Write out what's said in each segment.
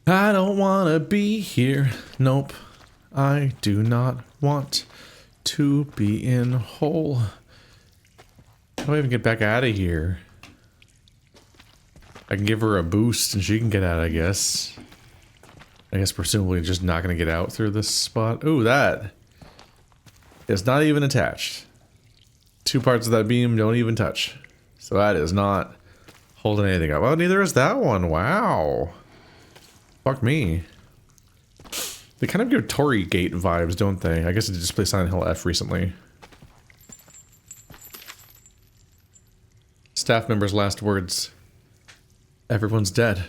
I don't want to be here. Nope. I do not want to be in hole. How do I even get back out of here? I can give her a boost and she can get out, I guess. I guess presumably just not going to get out through this spot. Ooh, that is not even attached. Two parts of that beam don't even touch. So that is not holding anything up. Oh, neither is that one. Wow. Fuck me. They kind of give Tory Gate vibes, don't they? I guess I did just play Silent Hill F recently. Staff member's last words. Everyone's dead.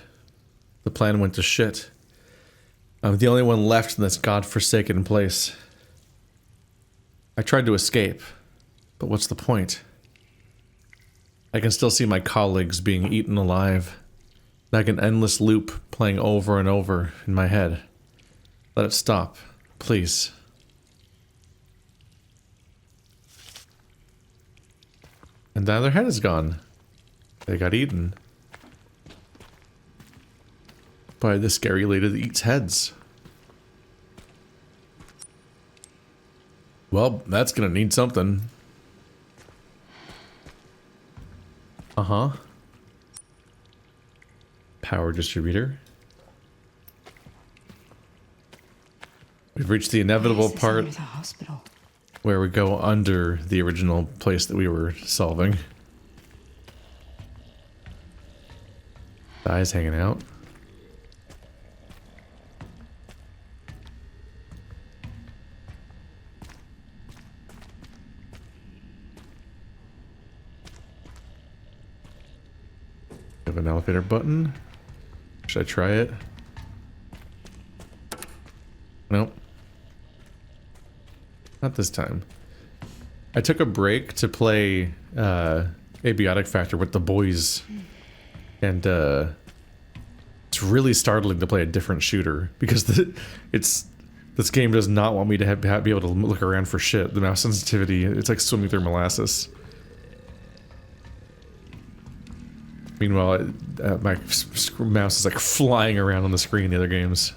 The plan went to shit. I'm the only one left in this godforsaken place. I tried to escape, but what's the point? I can still see my colleagues being eaten alive. Like an endless loop playing over and over in my head. Let it stop, please. And now their head is gone. They got eaten. By the scary lady that eats heads. Well, that's gonna need something. Uh-huh. Power distributor. We've reached the inevitable part where we go under the original place that we were solving. The eye's hanging out. We have an elevator button. Should I try it? Nope. Not this time. I took a break to play Abiotic Factor with the boys. And it's really startling to play a different shooter. Because this game does not want me to be able to look around for shit. The mouse sensitivity, it's like swimming through molasses. Meanwhile, my mouse is like flying around on the screen in the other games.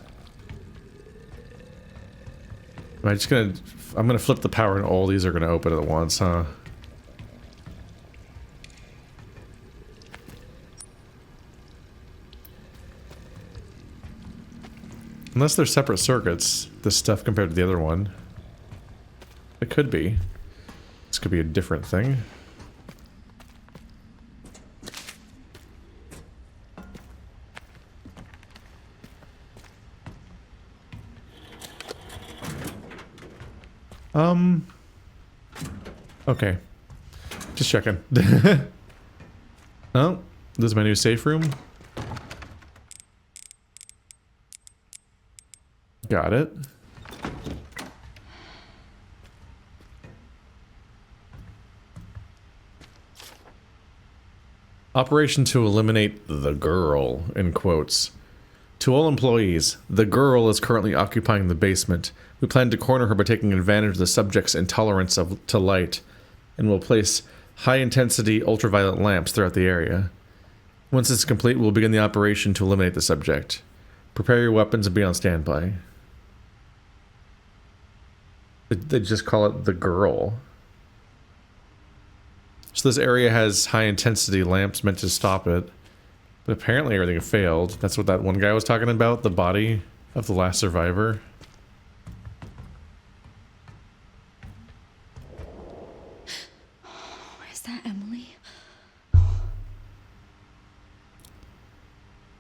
Am I just gonna... I'm gonna flip the power and all these are gonna open at once, huh? Unless they're separate circuits, this stuff compared to the other one. It could be. This could be a different thing. Okay. Just checking. Oh, this is my new safe room. Got it. Operation to eliminate the girl, in quotes. To all employees, the girl is currently occupying the basement. We plan to corner her by taking advantage of the subject's intolerance to light, and will place high-intensity ultraviolet lamps throughout the area. Once it's complete, we'll begin the operation to eliminate the subject. Prepare your weapons and be on standby. They just call it the girl. So this area has high-intensity lamps meant to stop it. But apparently everything failed. That's what that one guy was talking about, the body of the last survivor. Is that Emily?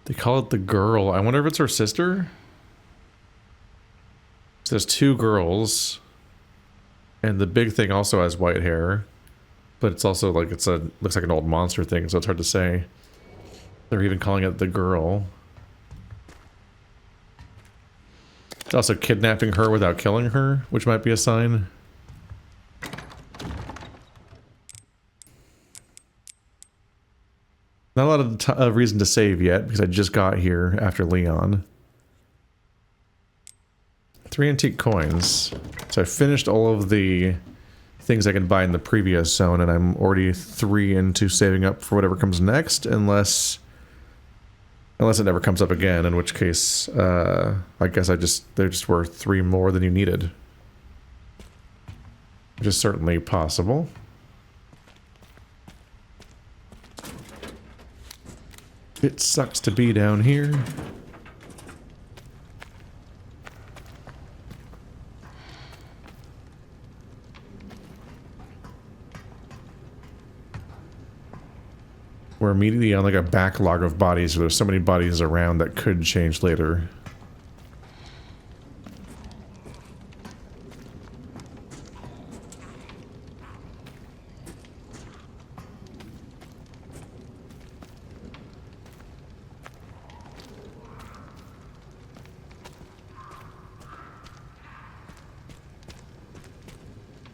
They call it the girl. I wonder if it's her sister? So there's two girls. And the big thing also has white hair. But it's also like looks like an old monster thing, so it's hard to say. They're even calling it the girl. It's also kidnapping her without killing her, which might be a sign. Not a lot of reason to save yet, because I just got here after Leon. 3 antique coins. So I finished all of the things I can buy in the previous zone, and I'm already 3 into saving up for whatever comes next, unless Unless it never comes up again, in which case, I guess there just were 3 more than you needed. Which is certainly possible. It sucks to be down here. We're immediately on like a backlog of bodies. There's so many bodies around that could change later.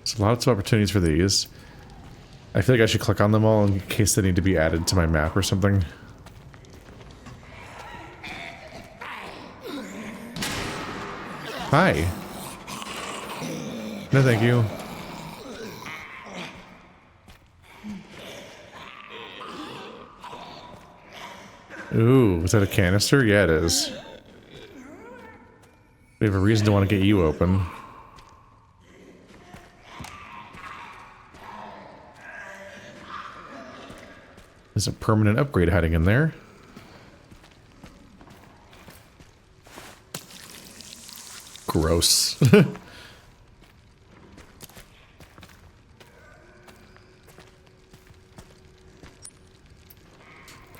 There's lots of opportunities for these. I feel like I should click on them all in case they need to be added to my map or something. Hi. No, thank you. Ooh, is that a canister? Yeah, it is. We have a reason to want to get you open. There's a permanent upgrade hiding in there. Gross.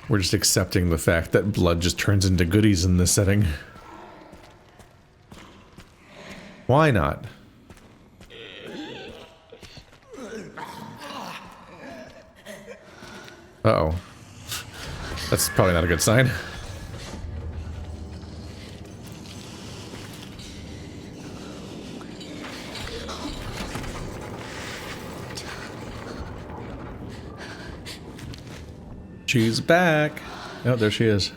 We're just accepting the fact that blood just turns into goodies in this setting. Why not? Uh-oh. That's probably not a good sign. She's back. Oh, there she is.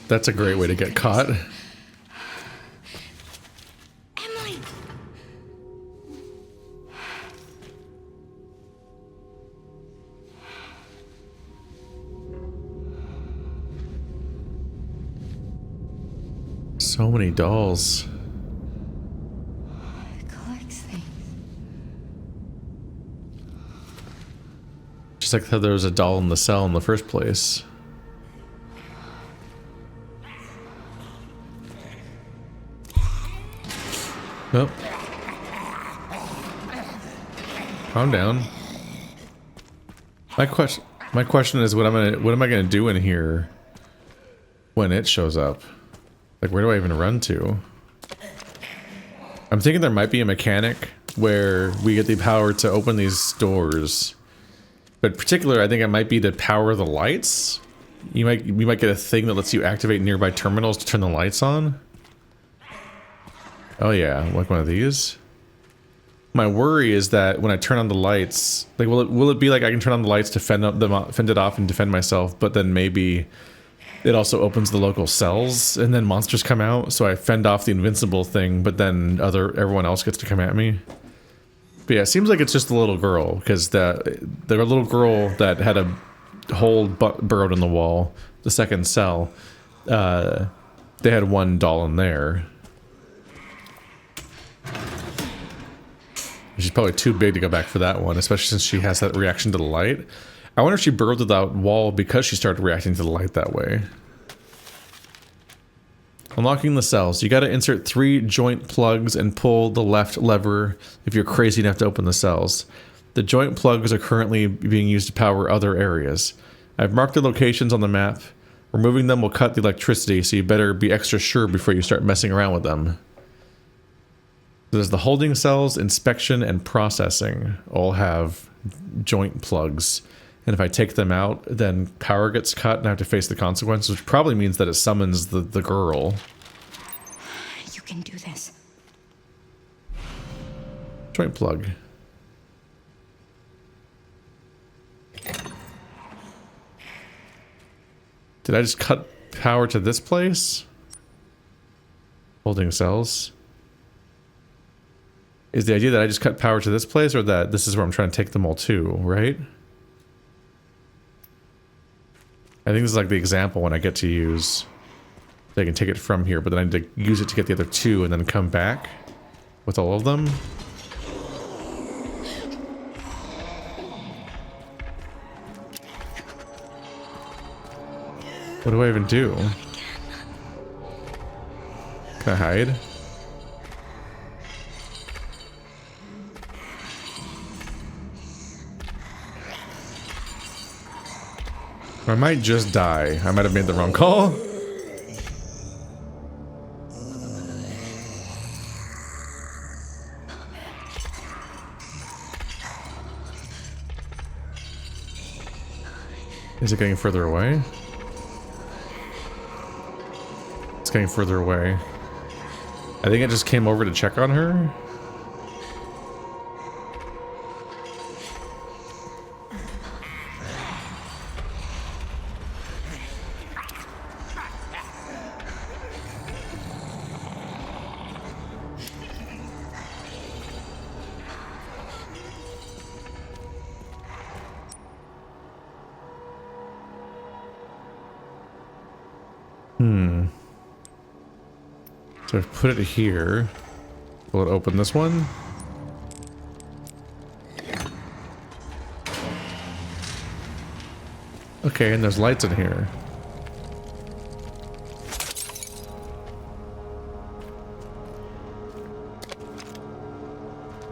That's a great way to get caught. Emily. So many dolls. It collects things. Just like how there was a doll in the cell in the first place. Oh. Calm down. My question is what am I gonna do in here when it shows up? Like, where do I even run to? I'm thinking there might be a mechanic where we get the power to open these doors. But particular, I think it might be to power the lights. We might get a thing that lets you activate nearby terminals to turn the lights on. Oh yeah, like one of these. My worry is that when I turn on the lights, like, will it be like I can turn on the lights to fend it off and defend myself, but then maybe it also opens the local cells and then monsters come out, so I fend off the invincible thing, but then everyone else gets to come at me. But yeah, it seems like it's just the little girl, because the little girl that had a hole burrowed in the wall, the second cell, they had one doll in there. She's probably too big to go back for that one, especially since she has that reaction to the light. I wonder if she burrowed to that wall because she started reacting to the light that way. Unlocking the cells. You gotta insert 3 joint plugs and pull the left lever if you're crazy enough to open the cells. The joint plugs are currently being used to power other areas. I've marked the locations on the map. Removing them will cut the electricity, so you better be extra sure before you start messing around with them. There's the holding cells, inspection, and processing all have joint plugs. And if I take them out, then power gets cut and I have to face the consequences, which probably means that it summons the girl. You can do this. Joint plug. Did I just cut power to this place? Holding cells. Is the idea that I just cut power to this place, or that this is where I'm trying to take them all to, right? I think this is like the example when I get to use... I can take it from here, but then I need to use it to get the other two and then come back with all of them. What do I even do? Can I hide? I might just die. I might have made the wrong call. Is it getting further away? It's getting further away. I think it just came over to check on her. So I've put it here. Will it open this one? Okay, and there's lights in here.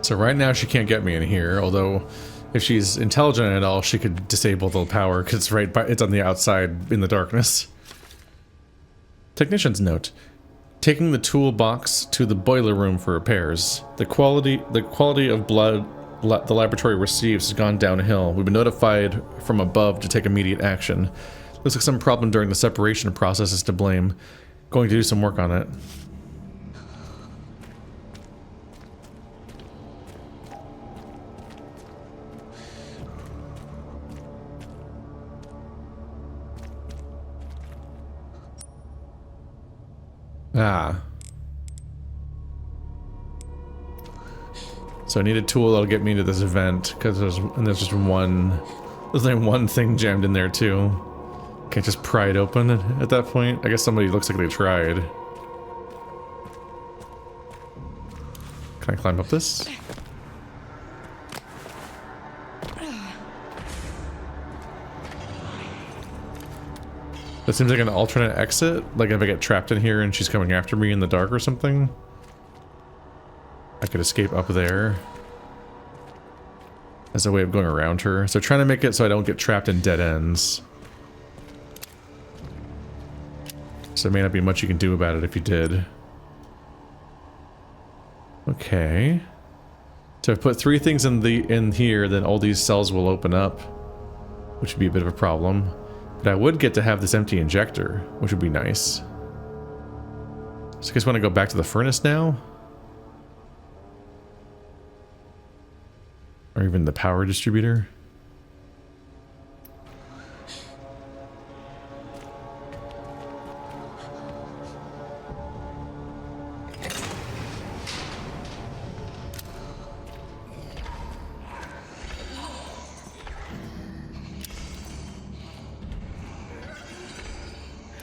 So right now she can't get me in here, although if she's intelligent at all, she could disable the power because it's right by, it's on the outside in the darkness. Technician's note. Taking the toolbox to the boiler room for repairs. The quality of blood the laboratory receives has gone downhill. We've been notified from above to take immediate action. Looks like some problem during the separation process is to blame. Going to do some work on it. Ah. So I need a tool that'll get me into this event, because there's just one... There's only one thing jammed in there, too. Can't just pry it open at that point. I guess somebody looks like they tried. Can I climb up this? That seems like an alternate exit. Like if I get trapped in here and she's coming after me in the dark or something. I could escape up there. As a way of going around her. So trying to make it so I don't get trapped in dead ends. So there may not be much you can do about it if you did. Okay. So I've put 3 things in here, then all these cells will open up. Which would be a bit of a problem. But I would get to have this empty injector, which would be nice. So I guess want to go back to the furnace now? Or even the power distributor?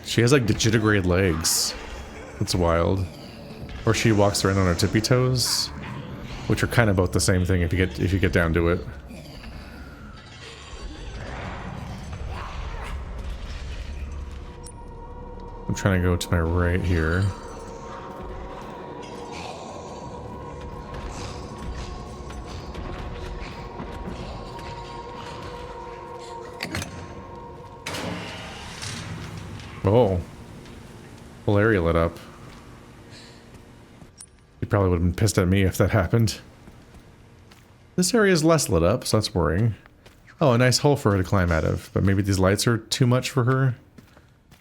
She has like digitigrade legs. That's wild. Or she walks around on her tippy toes, which are kind of both the same thing if you get down to it. I'm trying to go to my right here. Oh. Whole area lit up. He probably would have been pissed at me if that happened. This area is less lit up, so that's worrying. Oh, a nice hole for her to climb out of. But maybe these lights are too much for her?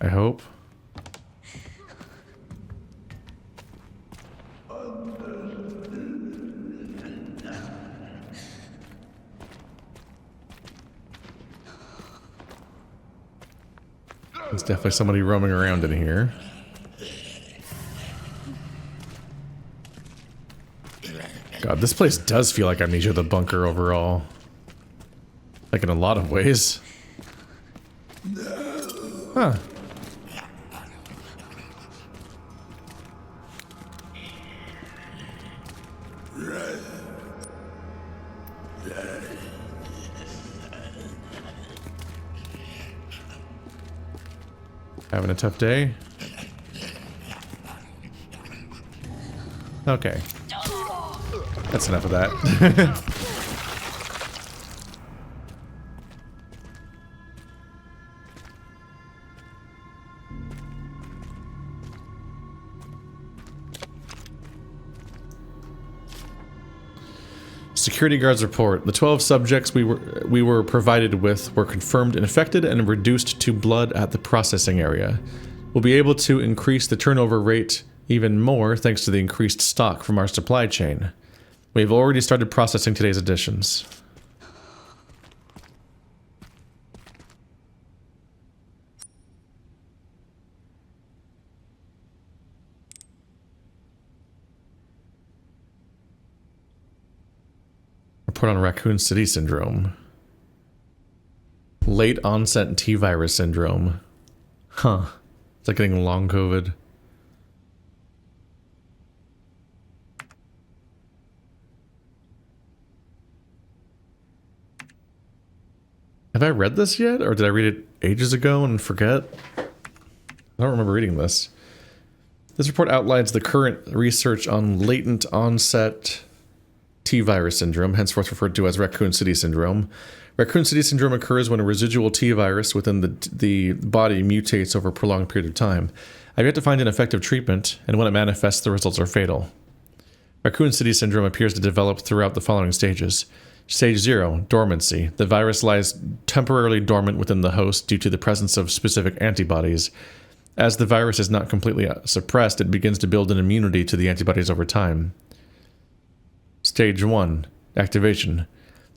I hope. There's definitely somebody roaming around in here. God, this place does feel like Amnesia the Bunker overall. Like in a lot of ways. Huh. Having a tough day? Okay. That's enough of that. Security guards report. The 12 subjects we were provided with were confirmed infected and reduced to blood at the processing area. We'll be able to increase the turnover rate even more thanks to the increased stock from our supply chain. We have already started processing today's additions. Report on Raccoon City syndrome. Late onset T-virus syndrome. Huh. It's like getting long COVID. Have I read this yet? Or did I read it ages ago and forget? I don't remember reading this. This report outlines the current research on latent onset T-virus syndrome, henceforth referred to as Raccoon City syndrome. Raccoon City syndrome occurs when a residual T-virus within the body mutates over a prolonged period of time. I've yet to find an effective treatment, and when it manifests, the results are fatal. Raccoon City syndrome appears to develop throughout the following stages. Stage 0, dormancy. The virus lies temporarily dormant within the host due to the presence of specific antibodies. As the virus is not completely suppressed, it begins to build an immunity to the antibodies over time. Stage 1, activation.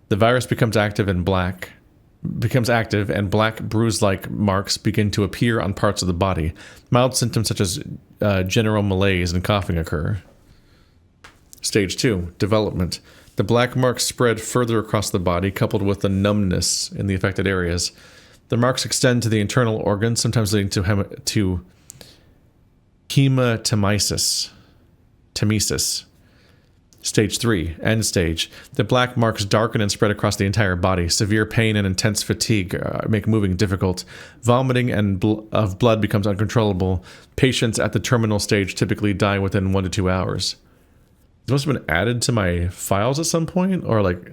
The virus becomes active and black bruise-like marks begin to appear on parts of the body. Mild symptoms such as general malaise and coughing occur. Stage 2, development. The black marks spread further across the body, coupled with the numbness in the affected areas. The marks extend to the internal organs, sometimes leading to hematemesis. Stage 3, end stage. The black marks darken and spread across the entire body. Severe pain and intense fatigue make moving difficult. Vomiting of blood becomes uncontrollable. Patients at the terminal stage typically die within 1 to 2 hours. It must have been added to my files at some point, or like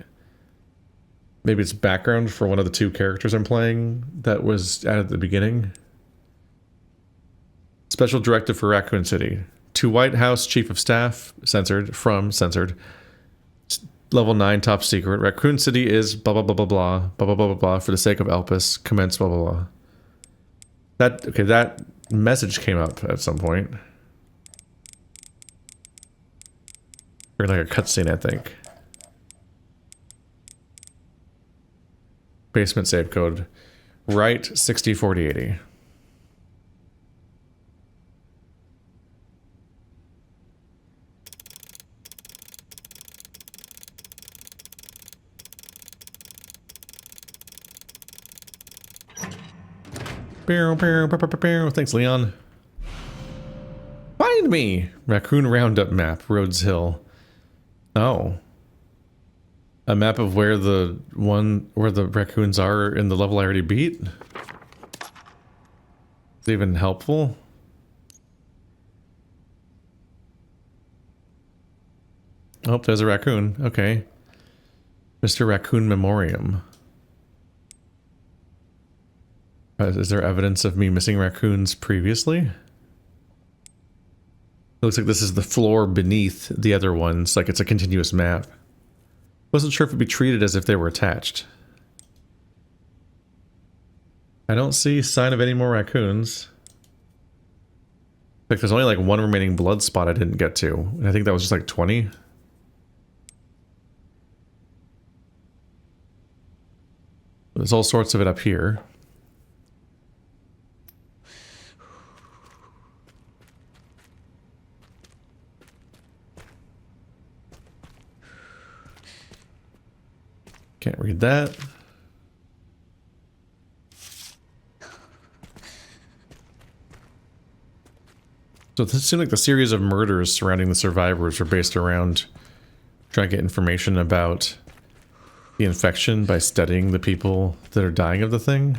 maybe it's background for one of the 2 characters I'm playing that was added at the beginning. Special directive for Raccoon City. To White House Chief of Staff, censored, level 9 top secret. Raccoon City is blah blah blah blah blah blah blah blah blah blah for the sake of Elpis. Commence blah blah blah. That message came up at some point. Or like a cutscene, I think. Basement save code. Right 604080. Thanks, Leon. Find me! Raccoon Roundup map, Rhodes Hill. Oh. A map of where the raccoons are in the level I already beat? Is it even helpful? Oh, there's a raccoon. Okay. Mr. Raccoon Memoriam. Is there evidence of me missing raccoons previously? It looks like this is the floor beneath the other ones, like it's a continuous map. Wasn't sure if it'd be treated as if they were attached. I don't see sign of any more raccoons. Like there's only like 1 remaining blood spot I didn't get to, and I think that was just like 20. There's all sorts of it up here. Can't read that. So this seemed like the series of murders surrounding the survivors were based around trying to get information about the infection by studying the people that are dying of the thing.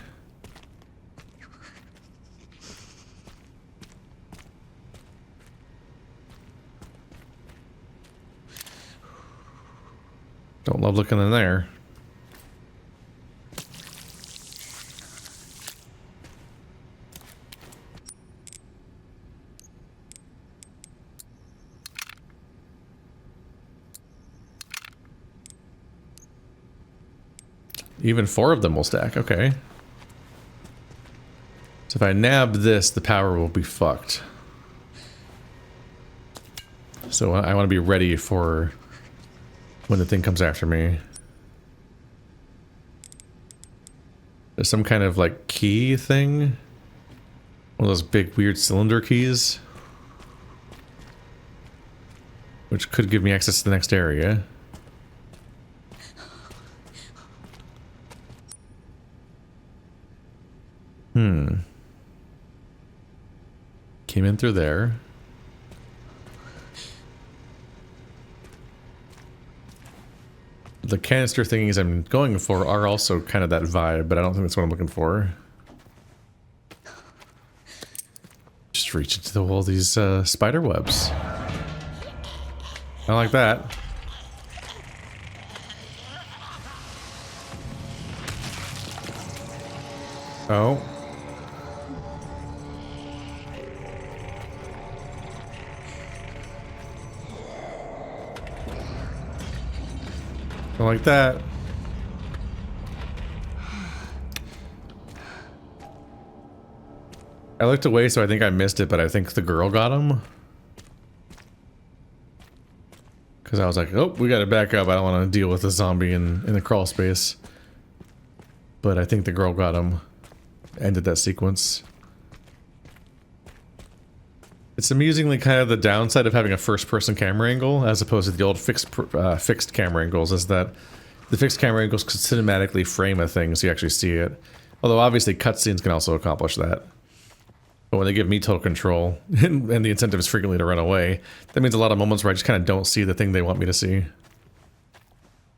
Don't love looking in there. Even 4 of them will stack, okay. So if I nab this, the power will be fucked. So I want to be ready for when the thing comes after me. There's some kind of like key thing. One of those big weird cylinder keys. Which could give me access to the next area. Came in through there. The canister thingies I'm going for are also kind of that vibe, but I don't think that's what I'm looking for. Just reach into all these spider webs. I like that. Oh. Don't like that. I looked away, so I think I missed it, but I think the girl got him. Because I was like, oh, we gotta back up. I don't want to deal with a zombie in the crawl space. But I think the girl got him. Ended that sequence. It's amusingly kind of the downside of having a first-person camera angle, as opposed to the old fixed camera angles, is that the fixed camera angles could cinematically frame a thing so you actually see it. Although obviously cutscenes can also accomplish that. But when they give me total control, and the incentive is frequently to run away, that means a lot of moments where I just kind of don't see the thing they want me to see.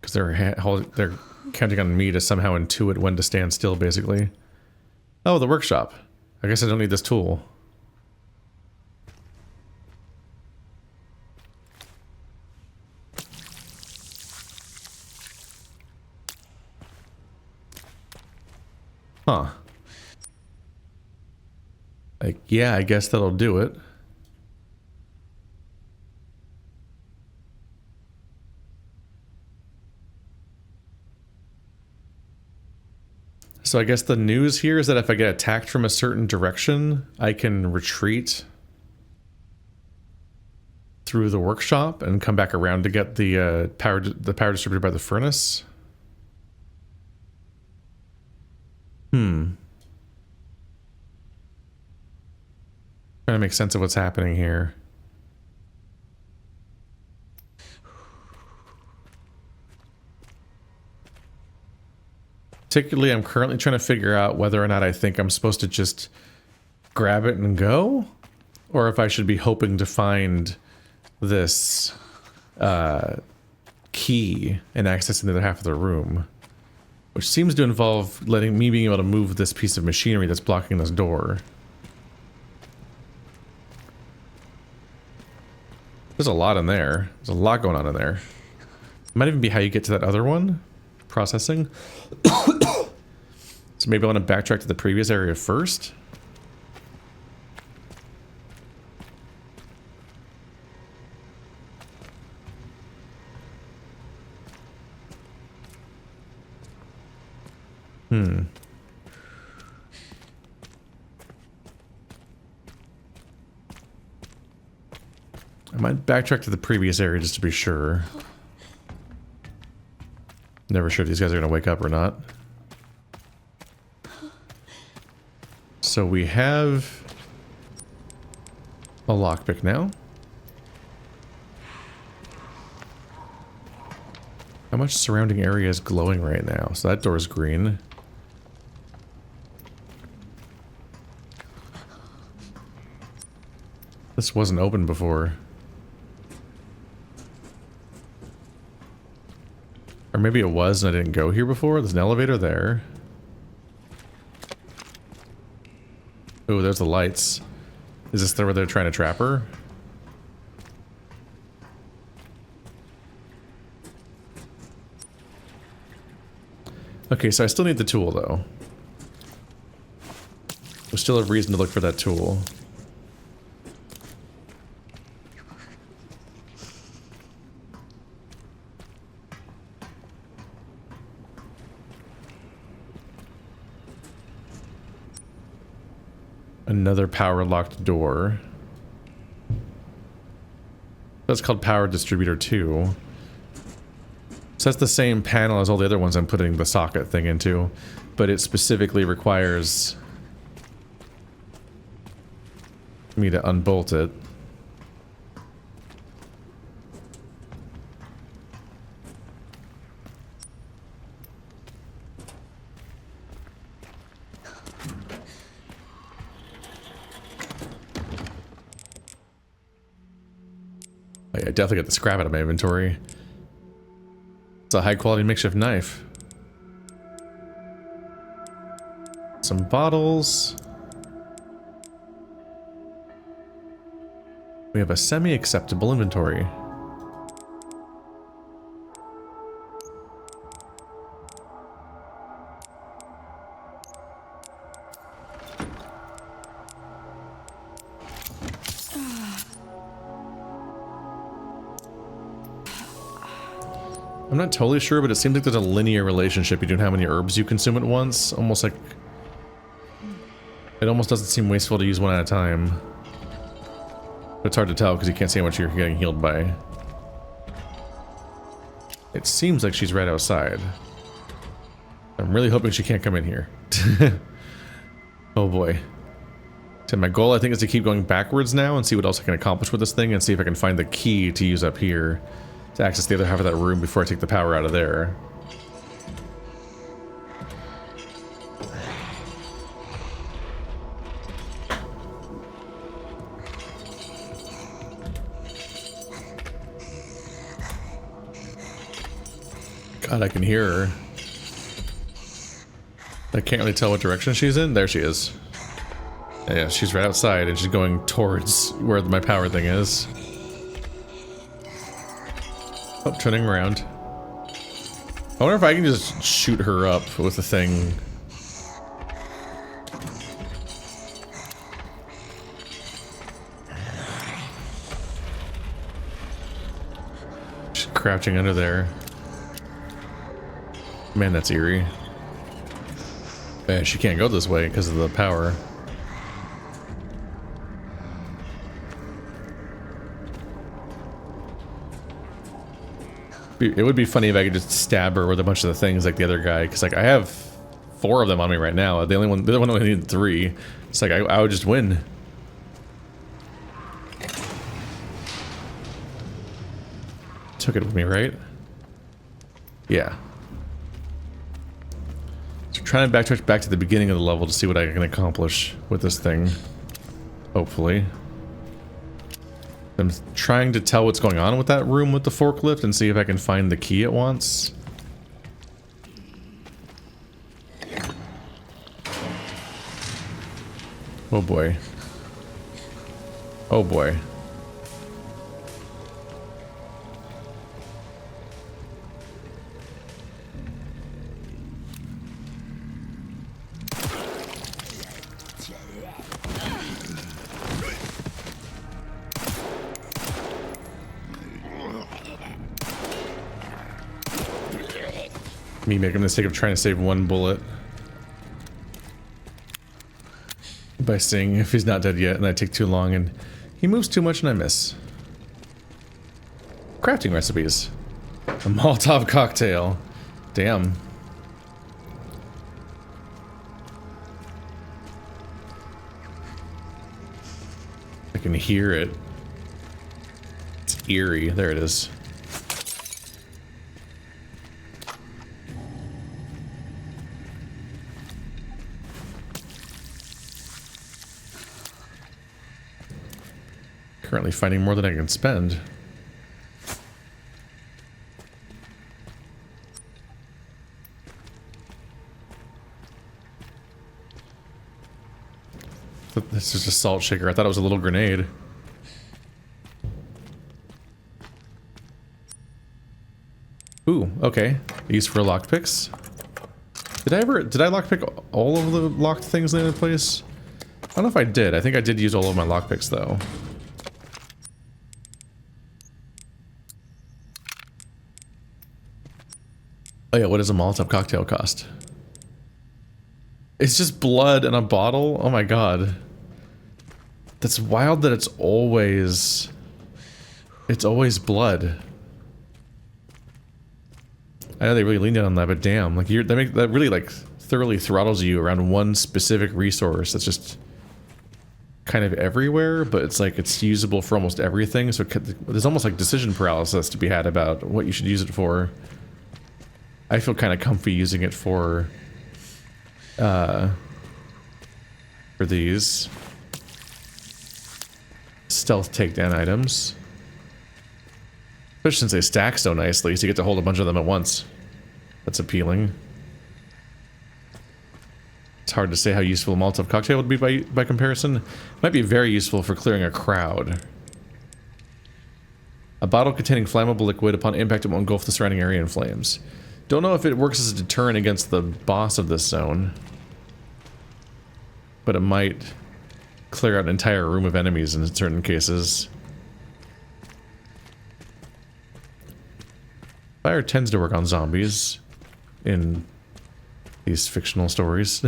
Because they're counting on me to somehow intuit when to stand still, basically. Oh, the workshop. I guess I don't need this tool. Huh. Like, yeah, I guess that'll do it. So I guess the news here is that if I get attacked from a certain direction, I can retreat through the workshop and come back around to get the power distributed by the furnace. Trying to make sense of what's happening here. Particularly, I'm currently trying to figure out whether or not I think I'm supposed to just grab it and go, or if I should be hoping to find this key and accessing the other half of the room, which seems to involve letting me being able to move this piece of machinery that's blocking this door. There's a lot in there. There's a lot going on in there. It might even be how you get to that other one. Processing. So maybe I want to backtrack to the previous area first. I might backtrack to the previous area just to be sure. Never sure if these guys are going to wake up or not. So we have a lockpick now. How much surrounding area is glowing right now? So that door's green. This wasn't open before. Or maybe it was and I didn't go here before. There's an elevator there. Oh, there's the lights. Is this where they're trying to trap her? Okay, so I still need the tool though. We still have reason to look for that tool. Another power locked door. That's called power distributor 2. So that's the same panel as all the other ones I'm putting the socket thing into, but it specifically requires me to unbolt it. I definitely got the scrap out of my inventory. It's a high quality makeshift knife. Some bottles. We have a semi-acceptable inventory. I'm not totally sure, but it seems like there's a linear relationship between how many herbs you consume at once. Almost like... It almost doesn't seem wasteful to use one at a time. But it's hard to tell because you can't see how much you're getting healed by. It seems like she's right outside. I'm really hoping she can't come in here. Oh boy. So my goal, I think, is to keep going backwards now and see what else I can accomplish with this thing and see if I can find the key to use up here to access the other half of that room before I take the power out of there. God, I can hear her. I can't really tell what direction she's in. There she is. Yeah, she's right outside and she's going towards where my power thing is. Oh, turning around. I wonder if I can just shoot her up with the thing. She's crouching under there. Man, that's eerie. Man, she can't go this way because of the power. It would be funny if I could just stab her with a bunch of the things like the other guy, because like I have 4 of them on me right now. The other one only needed 3. It's like I would just win. Took it with me, right? Yeah. So trying to backtrack back to the beginning of the level to see what I can accomplish with this thing. Hopefully. I'm trying to tell what's going on with that room with the forklift and see if I can find the key it wants. Oh boy. Oh boy. Me making the mistake of trying to save 1 bullet by seeing if he's not dead yet, and I take too long and he moves too much and I miss. Crafting recipes. A Molotov cocktail. Damn. I can hear it. It's eerie. There it is. Currently finding more than I can spend. This is a salt shaker. I thought it was a little grenade. Ooh, okay. Used for lockpicks. Did I lockpick all of the locked things in the place? I don't know if I did. I think I did use all of my lockpicks though. Oh yeah, what does a Molotov cocktail cost? It's just blood in a bottle? Oh my god. That's wild that it's always blood. I know they really leaned in on that, but damn, like that really like thoroughly throttles you around one specific resource that's just kind of everywhere, but it's like it's usable for almost everything, so there's almost like decision paralysis to be had about what you should use it for. I feel kind of comfy using it for these stealth takedown items. Especially since they stack so nicely, so you get to hold a bunch of them at once. That's appealing. It's hard to say how useful a Molotov cocktail would be by comparison. Might be very useful for clearing a crowd. A bottle containing flammable liquid, upon impact it will engulf the surrounding area in flames. Don't know if it works as a deterrent against the boss of this zone, but it might clear out an entire room of enemies in certain cases. Fire tends to work on zombies in these fictional stories.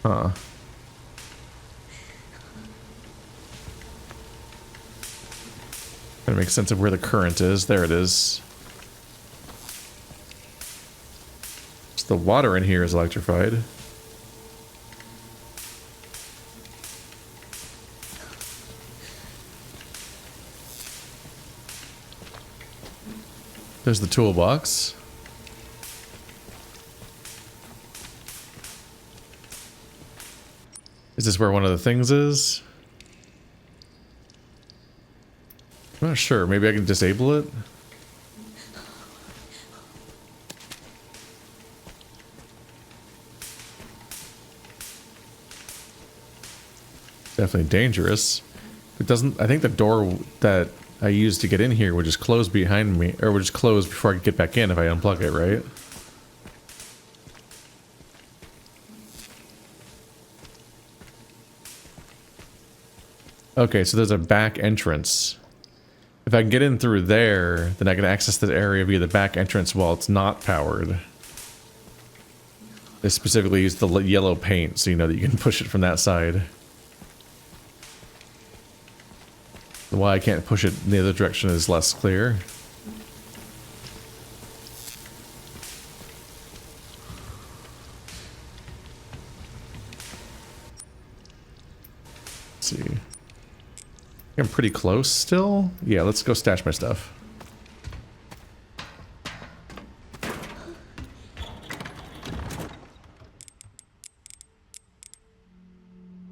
Huh. Trying to make sense of where the current is. There it is. So the water in here is electrified. There's the toolbox. Is this where one of the things is? I'm not sure. Maybe I can disable it? Definitely dangerous. It doesn't... I think the door that I used to get in here would just close behind me, or would just close before I could get back in if I unplug it, right? Okay, so there's a back entrance. If I can get in through there, then I can access the area via the back entrance while it's not powered. They specifically use the yellow paint, so you know that you can push it from that side. Why I can't push it in the other direction is less clear. Let's see. I'm pretty close still. Yeah, let's go stash my stuff.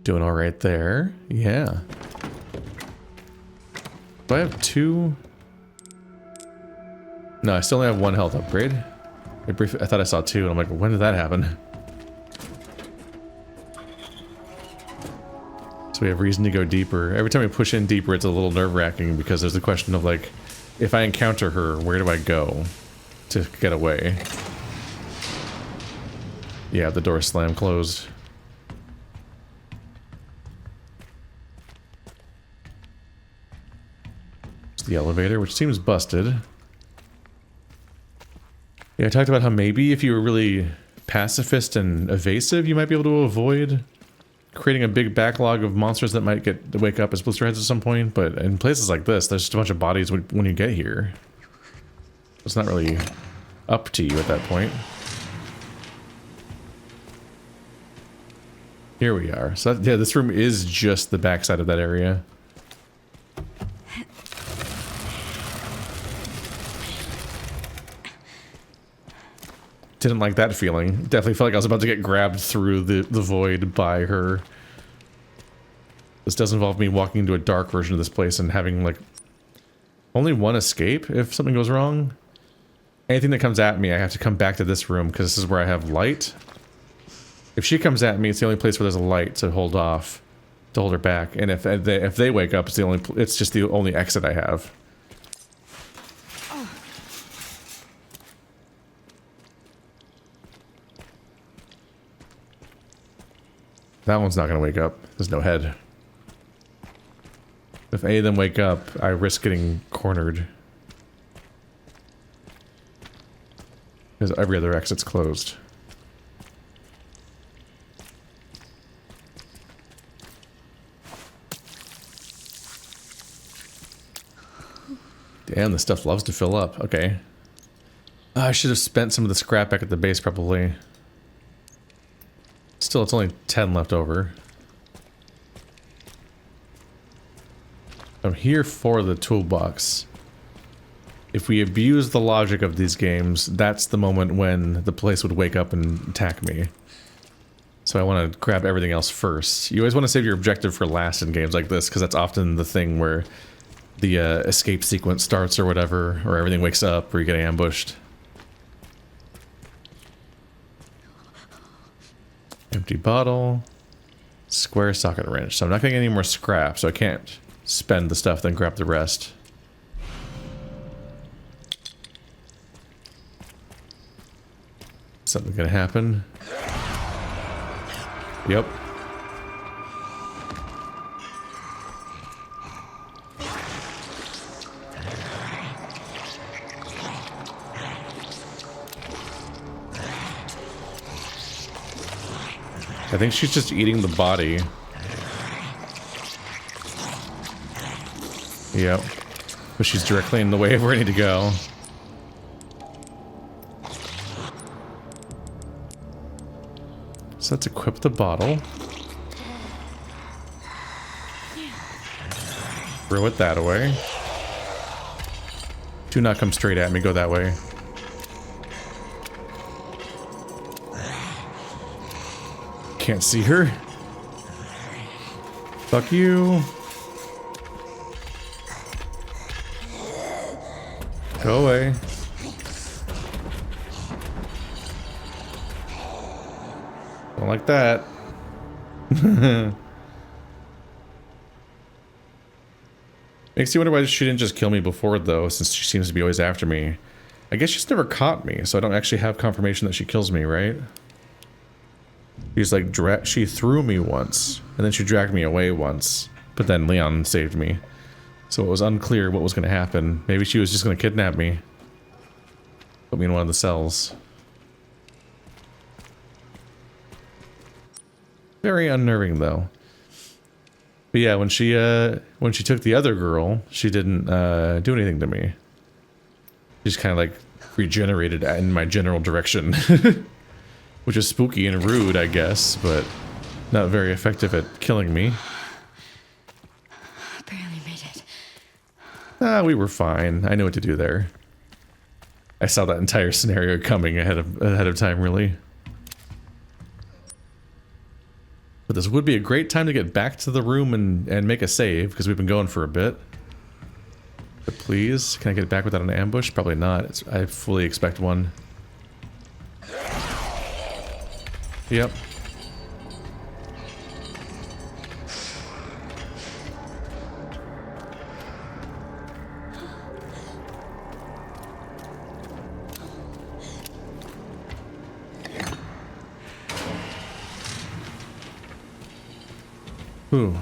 Doing all right there. Yeah. Do I have two? No, I still only have one health upgrade. I thought I saw two, and I'm like, when did that happen? So we have reason to go deeper. Every time we push in deeper, it's a little nerve-wracking because there's the question of like, if I encounter her, where do I go to get away? Yeah, the door slammed closed. The elevator, which seems busted. Yeah, I talked about how maybe if you were really pacifist and evasive, you might be able to avoid creating a big backlog of monsters that might wake up as blister heads at some point. But in places like this, there's just a bunch of bodies when you get here. It's not really up to you at that point. Here we are. So yeah, this room is just the backside of that area. Didn't like that feeling. Definitely felt like I was about to get grabbed through the void by her. This does involve me walking into a dark version of this place and having, like, only one escape if something goes wrong. Anything that comes at me, I have to come back to this room because this is where I have light. If she comes at me, it's the only place where there's a light to hold off, to hold her back. And if they wake up, it's just the only exit I have. That one's not gonna wake up. There's no head. If any of them wake up, I risk getting cornered. Because every other exit's closed. Damn, this stuff loves to fill up. Okay. I should have spent some of the scrap back at the base, probably. Still, it's only 10 left over. I'm here for the toolbox. If we abuse the logic of these games, that's the moment when the place would wake up and attack me. So I want to grab everything else first. You always want to save your objective for last in games like this, because that's often the thing where the escape sequence starts or whatever, or everything wakes up, or you get ambushed. Empty bottle. Square socket wrench. So I'm not getting any more scrap, so I can't spend the stuff, then grab the rest. Something gonna happen. Yep. I think she's just eating the body. Yep. But she's directly in the way of where I need to go. So let's equip the bottle. Throw it that way. Do not come straight at me, go that way. Can't see her. Fuck you. Go away. Don't like that. Makes you wonder why she didn't just kill me before, though, since she seems to be always after me. I guess she's never caught me, so I don't actually have confirmation that she kills me, right? She's like, she threw me once, and then she dragged me away once, but then Leon saved me. So it was unclear what was going to happen. Maybe she was just going to kidnap me. Put me in one of the cells. Very unnerving, though. But yeah, when she took the other girl, she didn't do anything to me. She just kind of like regenerated in my general direction. Which is spooky and rude, I guess, but not very effective at killing me. Barely made it. Ah, we were fine. I knew what to do there. I saw that entire scenario coming ahead of time, really. But this would be a great time to get back to the room and make a save, because we've been going for a bit. But please, can I get back without an ambush? Probably not. I fully expect one. Yep. Ooh.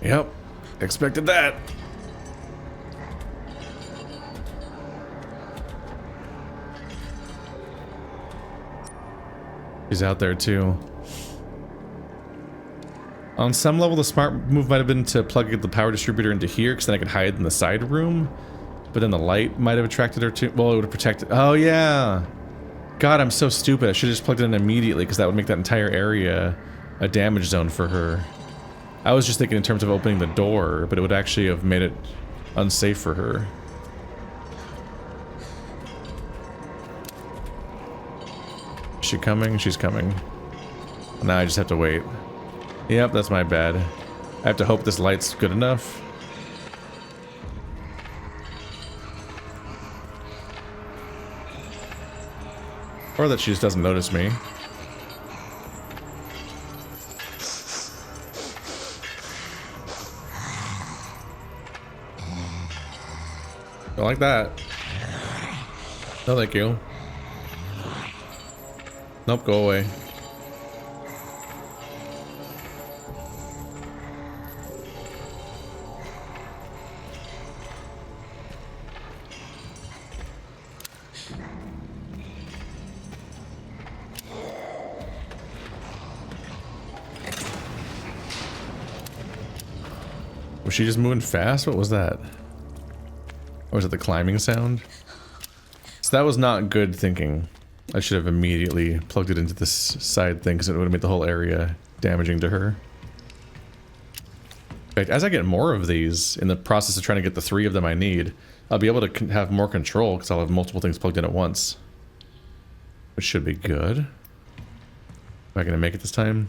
Yep. Expected that. He's out there too. On some level, the smart move might have been to plug the power distributor into here, because then I could hide in the side room. But then the light might have attracted her too. Well, it would have protected. Oh yeah. God, I'm so stupid. I should have just plugged it in immediately, because that would make that entire area a damage zone for her. I was just thinking in terms of opening the door, but it would actually have made it unsafe for her. Is she coming? She's coming. Now I just have to wait. Yep, that's my bad. I have to hope this light's good enough. Or that she just doesn't notice me. Don't like that. No, thank you. Nope, go away. Was she just moving fast? What was that? Or was it the climbing sound? So that was not good thinking. I should have immediately plugged it into this side thing because it would have made the whole area damaging to her. In fact, as I get more of these, in the process of trying to get the 3 of them I need, I'll be able to have more control because I'll have multiple things plugged in at once. Which should be good. Am I going to make it this time?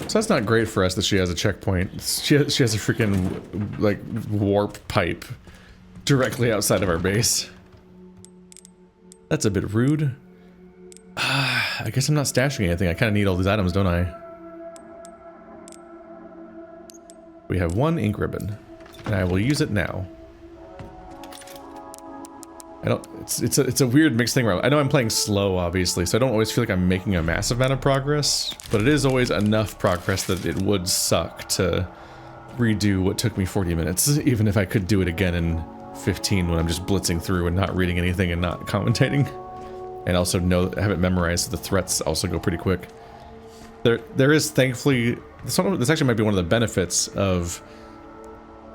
So that's not great for us that she has a checkpoint. She has a freaking, like, warp pipe directly outside of our base. That's a bit rude. I guess I'm not stashing anything. I kind of need all these items, don't I? We have 1 ink ribbon, and I will use it now. I don't. It's a weird mixed thing where I know I'm playing slow, obviously, so I don't always feel like I'm making a massive amount of progress, but it is always enough progress that it would suck to redo what took me 40 minutes, even if I could do it again in 15 when I'm just blitzing through and not reading anything and not commentating, and also have it memorized so the threats also go pretty quick. There is thankfully this actually might be one of the benefits of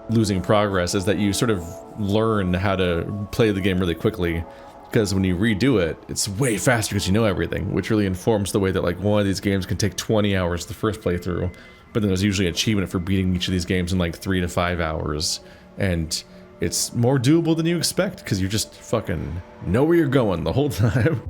losing progress, is that you sort of learn how to play the game really quickly, because when you redo it, it's way faster because you know everything, which really informs the way that, like, one of these games can take 20 hours the first playthrough, but then there's usually an achievement for beating each of these games in like 3 to 5 hours, and it's more doable than you expect because you just fucking know where you're going the whole time.